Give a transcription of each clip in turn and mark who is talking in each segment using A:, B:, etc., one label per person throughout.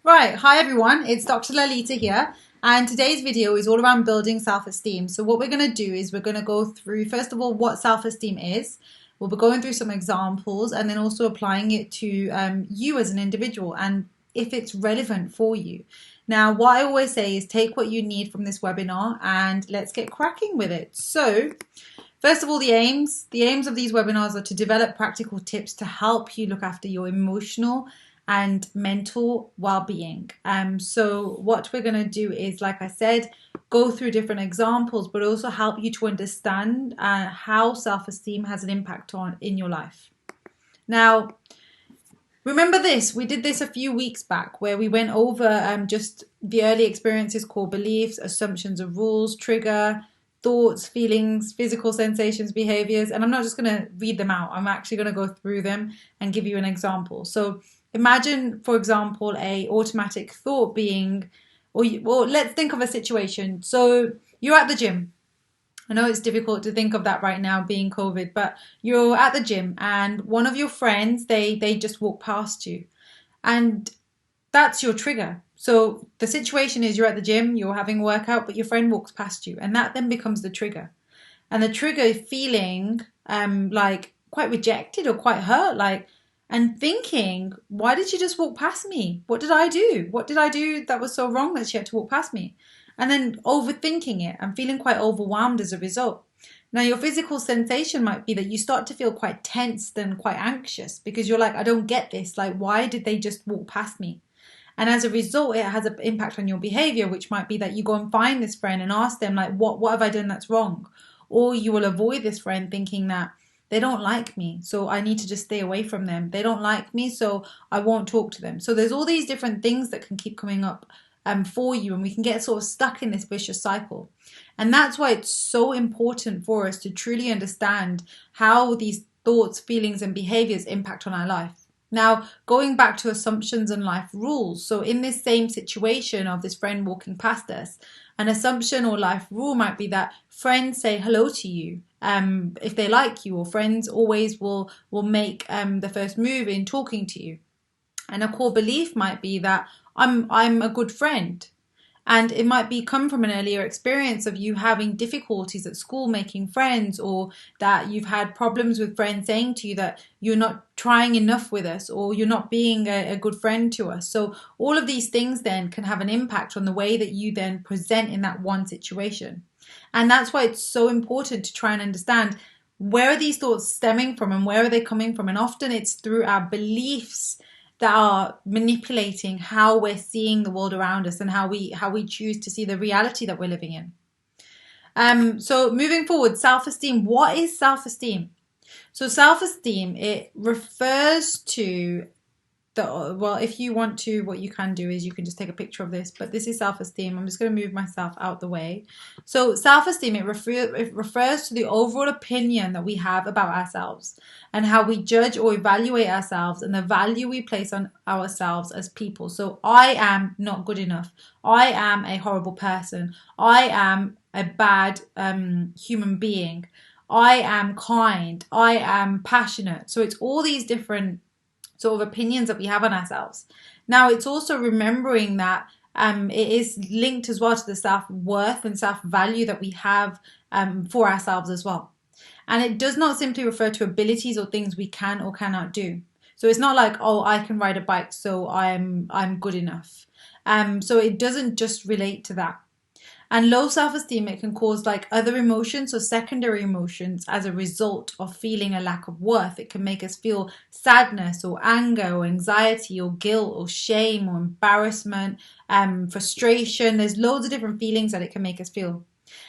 A: Right, hi everyone, it's Dr. Lalitaa here, and today's video is all around building self-esteem. So what we're going to do is we're going to go through, first of all, what self-esteem is. We'll be going through some examples and then also applying it to you as an individual and if it's relevant for you. Now, what I always say is take what you need from this webinar and let's get cracking with it. So, first of all, the aims of these webinars are to develop practical tips to help you look after your emotional and mental well-being. So what we're going to do is, like I said, go through different examples, but also help you to understand how self-esteem has an impact in your life. Now, remember this, we did this a few weeks back where we went over just the early experiences, core beliefs, assumptions of rules, trigger, thoughts, feelings, physical sensations, behaviors, and I'm not just going to read them out. I'm actually going to go through them and give you an example. So imagine, for example, a automatic thought being, or let's think of a situation. So you're at the gym. I know it's difficult to think of that right now being COVID, but you're at the gym and one of your friends, they just walk past you. And that's your trigger. So the situation is you're at the gym, you're having a workout, but your friend walks past you, and that then becomes the trigger. And the trigger is feeling like quite rejected or quite hurt, and thinking, why did she just walk past me? What did I do? What did I do that was so wrong that she had to walk past me? And then overthinking it and feeling quite overwhelmed as a result. Now, your physical sensation might be that you start to feel quite tensed and quite anxious because you're like, I don't get this. Like, why did they just walk past me? And as a result, it has an impact on your behavior, which might be that you go and find this friend and ask them, like, what have I done that's wrong? Or you will avoid this friend thinking that they don't like me, so I need to just stay away from them. They don't like me, so I won't talk to them. So there's all these different things that can keep coming up for you, and we can get sort of stuck in this vicious cycle. And that's why it's so important for us to truly understand how these thoughts, feelings, and behaviors impact on our life. Now, going back to assumptions and life rules. So in this same situation of this friend walking past us, an assumption or life rule might be that friends say hello to you if they like you, or friends always will make the first move in talking to you. And a core belief might be that I'm a good friend. And it might be come from an earlier experience of you having difficulties at school making friends, or that you've had problems with friends saying to you that you're not trying enough with us, or you're not being a good friend to us. So all of these things then can have an impact on the way that you then present in that one situation. And that's why it's so important to try and understand where are these thoughts stemming from and where are they coming from. And often it's through our beliefs that are manipulating how we're seeing the world around us and how we choose to see the reality that we're living in. So moving forward, self-esteem. What is self-esteem? So self-esteem, it refers to if you want to, what you can do is you can just take a picture of this, but this is self-esteem. I'm just going to move myself out the way. So self-esteem, it refers to the overall opinion that we have about ourselves and how we judge or evaluate ourselves and the value we place on ourselves as people. So I am not good enough. I am a horrible person. I am a bad human being. I am kind. I am passionate. So it's all these different sort of opinions that we have on ourselves. Now, it's also remembering that it is linked as well to the self-worth and self-value that we have for ourselves as well. And it does not simply refer to abilities or things we can or cannot do. So it's not like, oh, I can ride a bike, so I'm good enough. So it doesn't just relate to that. And low self-esteem, it can cause like other emotions or secondary emotions as a result of feeling a lack of worth. It can make us feel sadness or anger or anxiety or guilt or shame or embarrassment, frustration. There's loads of different feelings that it can make us feel.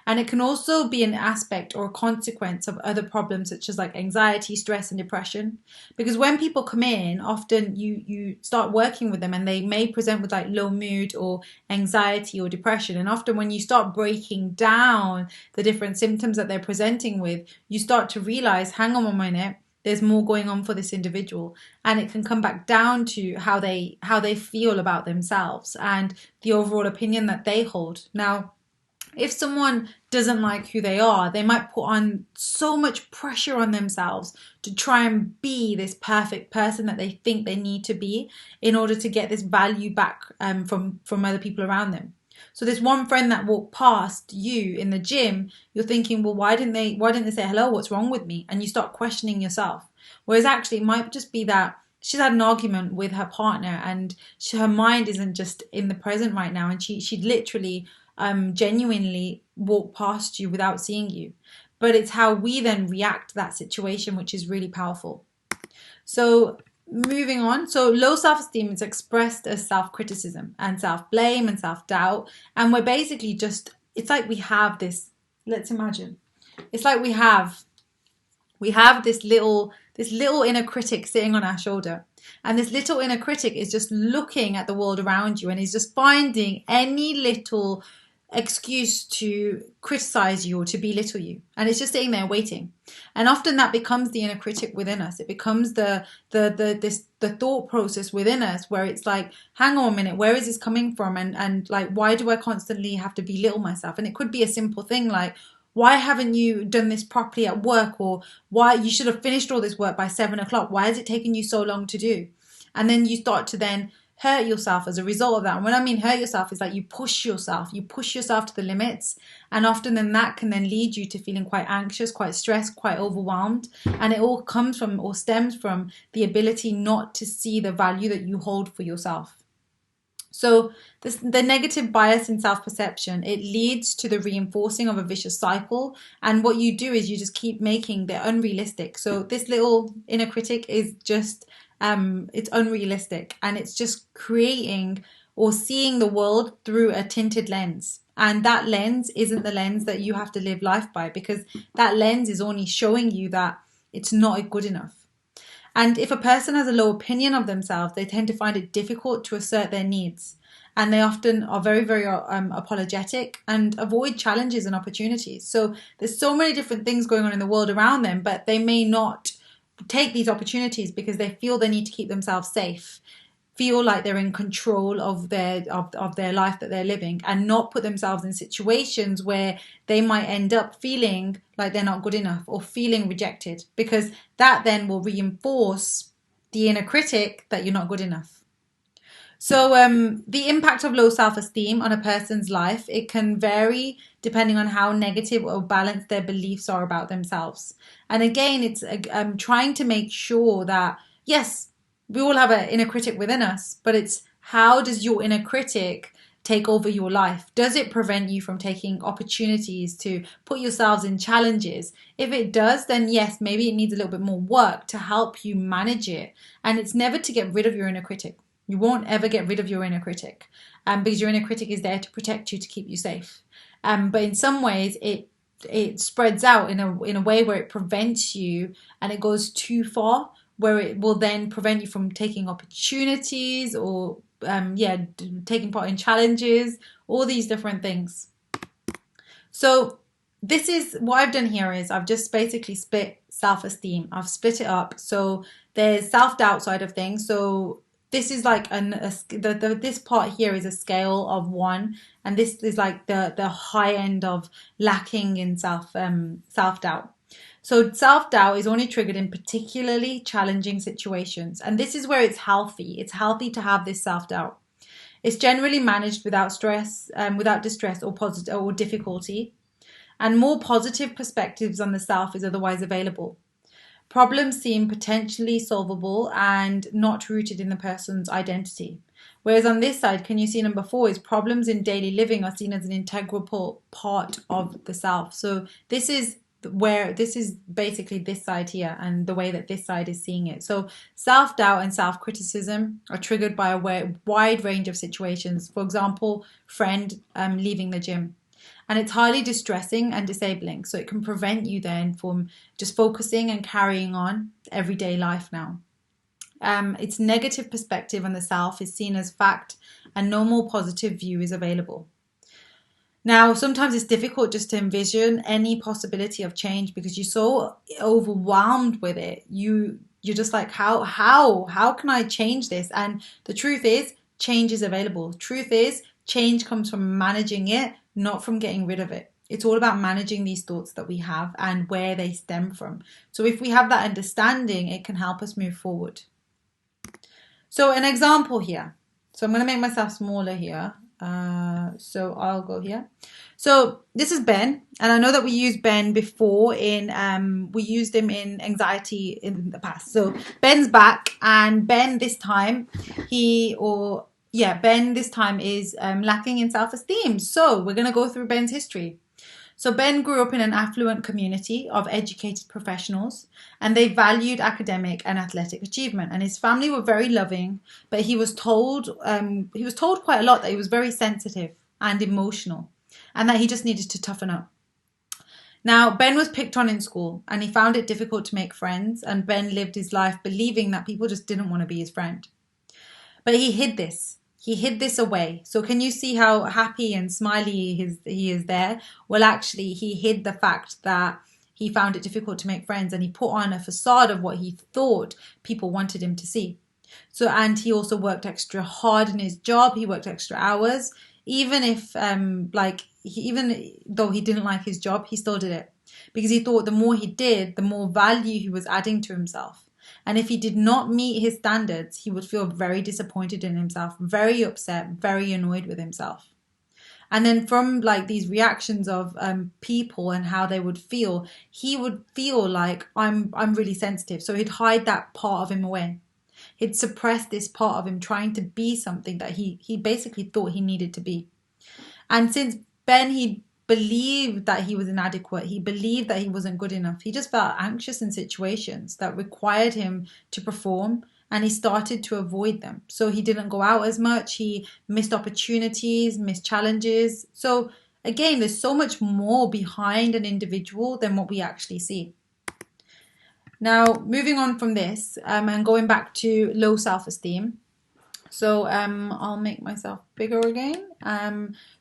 A: And it can also be an aspect or a consequence of other problems such as like anxiety, stress, and depression. Because when people come in, often you start working with them and they may present with like low mood or anxiety or depression. And often when you start breaking down the different symptoms that they're presenting with, you start to realize, hang on a minute, there's more going on for this individual. And it can come back down to how they feel about themselves and the overall opinion that they hold. Now, If someone doesn't like who they are, they might put on so much pressure on themselves to try and be this perfect person that they think they need to be in order to get this value back from other people around them. So this one friend that walked past you in the gym, you're thinking, well, why didn't they say hello? What's wrong with me? And you start questioning yourself. Whereas actually it might just be that she's had an argument with her partner and her mind isn't just in the present right now, and she literally genuinely walk past you without seeing you. But it's how we then react to that situation which is really powerful. So moving on, so low self-esteem is expressed as self-criticism and self-blame and self-doubt, and we're basically just, it's like we have this, let's imagine, it's like we have this little inner critic sitting on our shoulder, and this little inner critic is just looking at the world around you and is just finding any little excuse to criticize you or to belittle you, and it's just sitting there waiting. And often that becomes the inner critic within us. It becomes the thought process within us where it's like, hang on a minute, where is this coming from? And like, why do I constantly have to belittle myself? And it could be a simple thing like, why haven't you done this properly at work? Or why you should have finished all this work by 7 o'clock. Why has it taken you so long to do? And then you start to then hurt yourself as a result of that. And when I mean hurt yourself, is like you push yourself to the limits. And often then that can then lead you to feeling quite anxious, quite stressed, quite overwhelmed. And it all comes from or stems from the ability not to see the value that you hold for yourself. So the negative bias in self-perception, it leads to the reinforcing of a vicious cycle. And what you do is you just keep making the unrealistic. So this little inner critic is just, it's unrealistic, and it's just creating or seeing the world through a tinted lens. And that lens isn't the lens that you have to live life by, because that lens is only showing you that it's not good enough. And if a person has a low opinion of themselves, they tend to find it difficult to assert their needs. And they often are very, very apologetic and avoid challenges and opportunities. So there's so many different things going on in the world around them, but they may not take these opportunities because they feel they need to keep themselves safe, feel like they're in control of their life that they're living, and not put themselves in situations where they might end up feeling like they're not good enough or feeling rejected, because that then will reinforce the inner critic that you're not good enough. So the impact of low self-esteem on a person's life, it can vary depending on how negative or balanced their beliefs are about themselves. And again, it's trying to make sure that, yes, we all have an inner critic within us, but it's how does your inner critic take over your life? Does it prevent you from taking opportunities to put yourselves in challenges? If it does, then yes, maybe it needs a little bit more work to help you manage it. And it's never to get rid of your inner critic. You won't ever get rid of your inner critic, because your inner critic is there to protect you, to keep you safe. But in some ways, it spreads out in a way where it prevents you, and it goes too far, where it will then prevent you from taking opportunities or taking part in challenges, all these different things. So this is what I've done here is I've just basically split self-esteem. I've split it up. So there's self-doubt side of things. So this is like this part here is a scale of 1, and this is like the high end of lacking in self-doubt. So self-doubt is only triggered in particularly challenging situations, and this is where it's healthy. It's healthy to have this self-doubt. It's generally managed without stress, without distress or difficulty, and more positive perspectives on the self is otherwise available. Problems seem potentially solvable and not rooted in the person's identity. Whereas on this side, can you see number 4 is problems in daily living are seen as an integral part of the self. So this is basically this side here and the way that this side is seeing it. So self-doubt and self-criticism are triggered by a wide range of situations. For example, friend leaving the gym. And it's highly distressing and disabling. So it can prevent you then from just focusing and carrying on everyday life now. Its negative perspective on the self is seen as fact, and no more positive view is available. Now, sometimes it's difficult just to envision any possibility of change because you're so overwhelmed with it. You're just like, how can I change this? And the truth is, change is available. Truth is, change comes from managing it, not from getting rid of it. It's all about managing these thoughts that we have and where they stem from. So if we have that understanding, it can help us move forward. So an example here. So I'm going to make myself smaller here. So I'll go here. So this is Ben, and I know that we used Ben before we used him in anxiety in the past. So Ben's back, and Ben this time Ben this time is lacking in self-esteem. So we're going to go through Ben's history. So Ben grew up in an affluent community of educated professionals, and they valued academic and athletic achievement. And his family were very loving, but he was told quite a lot that he was very sensitive and emotional, and that he just needed to toughen up. Now, Ben was picked on in school, and he found it difficult to make friends, and Ben lived his life believing that people just didn't want to be his friend. But he hid this. He hid this away. So can you see how happy and smiley he is there? Well, actually, he hid the fact that he found it difficult to make friends, and he put on a facade of what he thought people wanted him to see. So, and he also worked extra hard in his job. He worked extra hours, even though he didn't like his job, he still did it because he thought the more he did, the more value he was adding to himself. And if he did not meet his standards, he would feel very disappointed in himself, very upset, very annoyed with himself. And then from these reactions of people and how they would feel, he would feel like I'm really sensitive. So he'd hide that part of him away. He'd suppress this part of him trying to be something that he basically thought he needed to be. And since he believed that he was inadequate, he believed that he wasn't good enough, he just felt anxious in situations that required him to perform, and he started to avoid them. So he didn't go out as much, he missed opportunities, missed challenges. So again, there's so much more behind an individual than what we actually see. Now, moving on from this and going back to low self-esteem. So I'll make myself bigger again.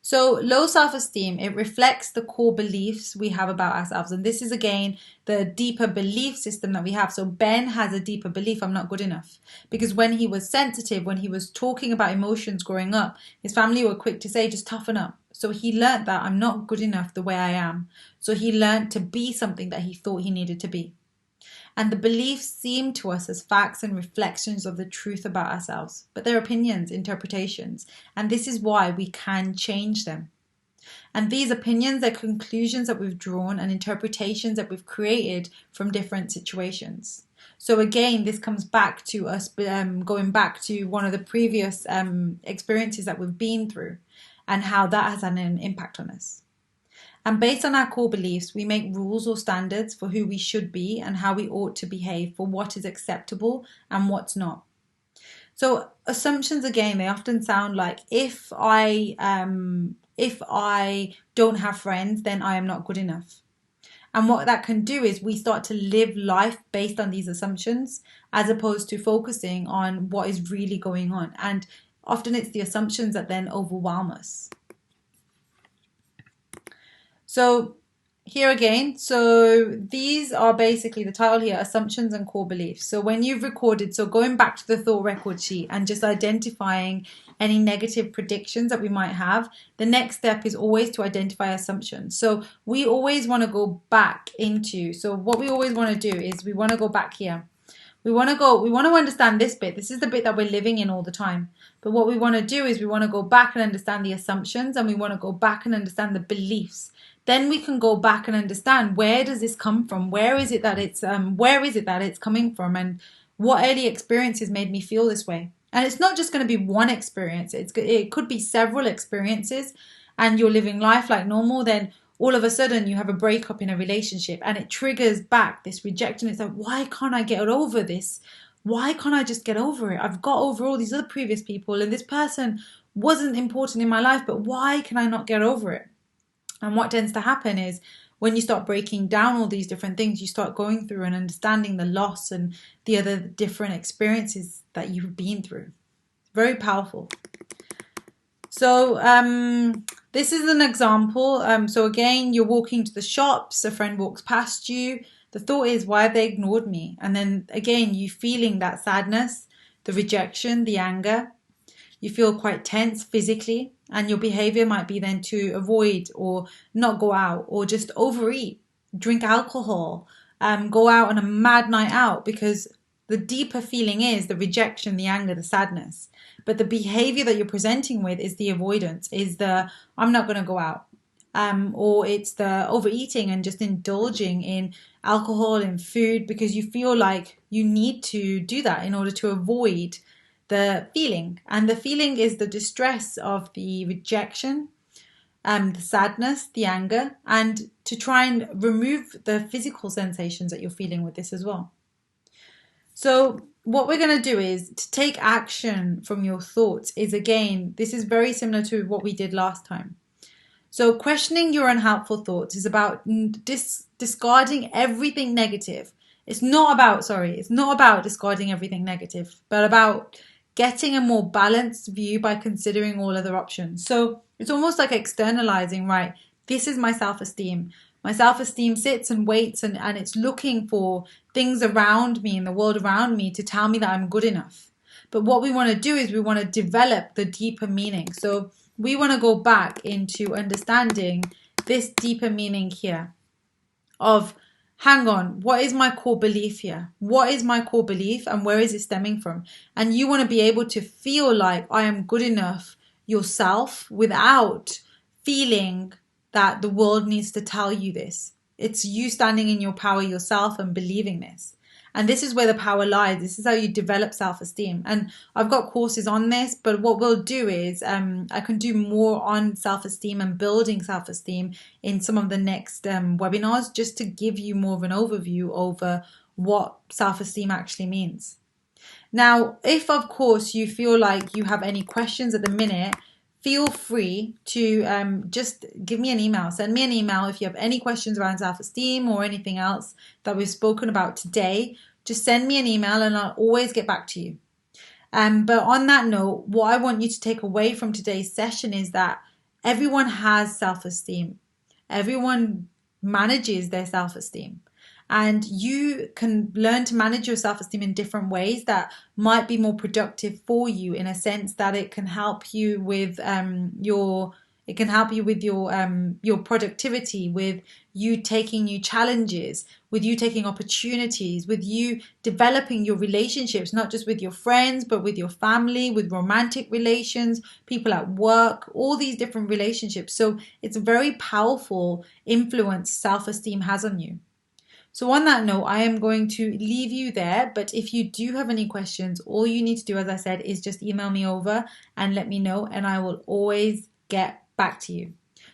A: So low self-esteem, it reflects the core beliefs we have about ourselves. And this is, again, the deeper belief system that we have. So Ben has a deeper belief, I'm not good enough. Because when he was sensitive, when he was talking about emotions growing up, his family were quick to say, just toughen up. So he learned that I'm not good enough the way I am. So he learned to be something that he thought he needed to be. And the beliefs seem to us as facts and reflections of the truth about ourselves, but they're opinions, interpretations, and this is why we can change them. And these opinions are conclusions that we've drawn and interpretations that we've created from different situations. So again, this comes back to us going back to one of the previous experiences that we've been through and how that has had an impact on us. And based on our core beliefs, we make rules or standards for who we should be and how we ought to behave, for what is acceptable and what's not. So assumptions, again, they often sound like, if I don't have friends, then I am not good enough. And what that can do is we start to live life based on these assumptions, as opposed to focusing on what is really going on. And often it's the assumptions that then overwhelm us. So here again, so these are basically the title here, assumptions and core beliefs. So when you've recorded, so going back to the thought record sheet and just identifying any negative predictions that we might have, the next step is always to identify assumptions. So we always want to go back into, so what we always want to do is we want to go back here. We want to understand this bit. This is the bit that we're living in all the time. But what we want to do is we want to go back and understand the assumptions, and we want to go back and understand the beliefs. Then we can go back and understand, where does this come from? Where is it that it's coming from? And what early experiences made me feel this way? And it's not just going to be one experience. It could be several experiences, and you're living life like normal. Then all of a sudden you have a breakup in a relationship and it triggers back this rejection. It's like, why can't I get over this? Why can't I just get over it? I've got over all these other previous people and this person wasn't important in my life, but why can I not get over it? And what tends to happen is when you start breaking down all these different things, you start going through and understanding the loss and the other different experiences that you've been through. Very powerful. So this is an example. So again, you're walking to the shops, a friend walks past you. The thought is, why have they ignored me? And then again, you feeling that sadness, the rejection, the anger. You feel quite tense physically. And your behavior might be then to avoid or not go out or just overeat, drink alcohol, go out on a mad night out, because the deeper feeling is the rejection, the anger, the sadness. But the behavior that you're presenting with is the avoidance, is the I'm not going to go out. Or it's the overeating and just indulging in alcohol and food because you feel like you need to do that in order to avoid the feeling. And the feeling is the distress of the rejection, the sadness, the anger, and to try and remove the physical sensations that you're feeling with this as well. So what we're going to do is to take action from your thoughts is, again, this is very similar to what we did last time. So questioning your unhelpful thoughts is about discarding everything negative. It's not about discarding everything negative, but about getting a more balanced view by considering all other options. So it's almost like externalizing, right? This is my self-esteem. My self-esteem sits and waits and it's looking for things around me in the world around me to tell me that I'm good enough. But what we want to do is we want to develop the deeper meaning. So we want to go back into understanding this deeper meaning here of, hang on, what is my core belief here? What is my core belief and where is it stemming from? And you want to be able to feel like I am good enough yourself without feeling that the world needs to tell you this. It's you standing in your power yourself and believing this. And this is where the power lies. This is how you develop self-esteem. And I've got courses on this, but what we'll do is I can do more on self-esteem and building self-esteem in some of the next webinars, just to give you more of an overview over what self-esteem actually means. Now, if of course you feel like you have any questions at the minute, feel free to just give me an email. Send me an email if you have any questions around self-esteem or anything else that we've spoken about today. Just send me an email and I'll always get back to you. But on that note, what I want you to take away from today's session is that everyone has self-esteem. Everyone manages their self-esteem. And you can learn to manage your self-esteem in different ways that might be more productive for you, in a sense that it can help you with your productivity, with you taking new challenges, with you taking opportunities, with you developing your relationships, not just with your friends, but with your family, with romantic relations, people at work, all these different relationships. So it's a very powerful influence self-esteem has on you. So on that note, I am going to leave you there. But if you do have any questions, all you need to do, as I said, is just email me over and let me know, and I will always get back to you.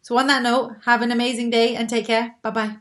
A: So on that note, have an amazing day and take care. Bye-bye.